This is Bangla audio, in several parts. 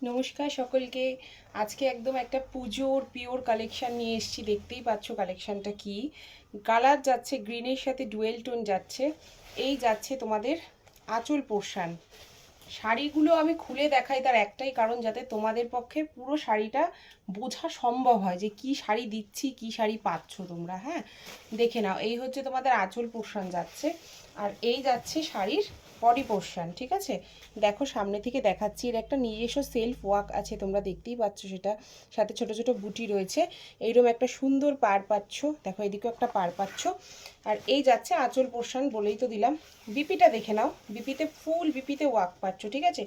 নমস্কার সকলকে। আজকে একদম একটা পুজোর পিওর কালেকশন নিয়ে এসেছি। দেখতেই পাচ্ছ কালেকশনটা কি কালার যাচ্ছে, গ্রিনের সাথে ডুয়েল টোন যাচ্ছে। এই যাচ্ছে তোমাদের আঁচল পোর্শন। শাড়িগুলো আমি খুলে দেখাই তার একটাই কারণ, যাতে তোমাদের পক্ষে পুরো শাড়িটা বোঝা সম্ভব হয় যে কি শাড়ি দিচ্ছি, কি শাড়ি পাচ্ছ তোমরা। হ্যাঁ, দেখে নাও। এই হচ্ছে তোমাদের আঁচল পোর্শন যাচ্ছে, আর এই যাচ্ছে শাড়ির বডি পোর্শন। ঠিক আছে, দেখো সামনে থেকে দেখাচ্ছি। এর একটা নিজস্ব সেলফ ওয়ার্ক আছে, তোমরা দেখতেই পাচ্ছ সেটা। সাথে ছোট ছোট বুটি রয়েছে। এইরকম একটা সুন্দর পার পাচ্ছ, দেখো এদিকেও একটা পার পাচ্ছ। আর এই যাচ্ছে আঁচল পোর্শন, বলেই তো দিলাম। বিপিটা দেখে নাও, বিপিতে ফুল বিপিতে ওয়ার্ক পাচ্ছ। ঠিক আছে,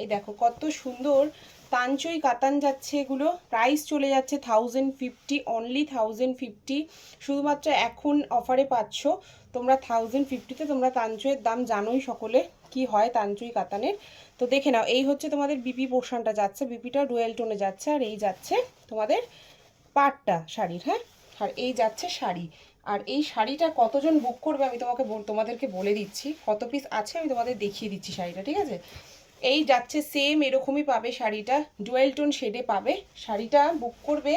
এই দেখো কত সুন্দর তাঞ্চই কাতান যাচ্ছে। এগুলো প্রাইস চলে যাচ্ছে 1050, অনলি 1050। শুধুমাত্র এখন অফারে পাচ্ছ তোমরা 1050-তে। তোমরা তাঞ্চইয়ের দাম জানোই সকলে কি হয় তাঞ্চই কাতানের। তো দেখে নাও, এই হচ্ছে তোমাদের বিপি পোর্শনটা যাচ্ছে, বিপিটা ডুয়েল টোনে যাচ্ছে। আর এই যাচ্ছে তোমাদের পাটটা শাড়ির। হ্যাঁ, আর এই যাচ্ছে শাড়ি। আর এই শাড়িটা কতজন বুক করবে আমি তোমাদেরকে বলে দিচ্ছি। কত পিস আছে আমি তোমাদের দেখিয়ে দিচ্ছি শাড়িটা। ঠিক আছে, এই যাচ্ছে সেম এরকমই পাবে শাড়িটা, ডুয়েল টোন শেডে পাবে। শাড়িটা বুক করবে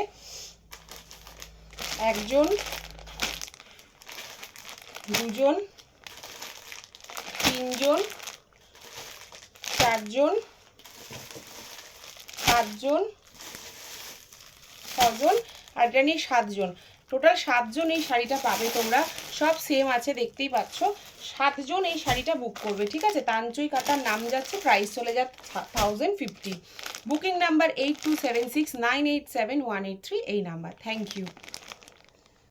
একজন, দুজন, তিনজন, চারজন, পাঁচজন, ছজন, আর এটা নিয়ে সাতজন। টোটাল সাতজন এই শাড়িটা পাবে তোমরা। সব সেম আছে, দেখতেই পাচ্ছ। সাতজন এই শাড়িটা বুক করবে। ঠিক আছে, তাঞ্চই কাতার নাম যাচ্ছে, প্রাইস চলে যাচ্ছে 1050। বুকিং নাম্বার 8276987183, এই নাম্বার। Thank you.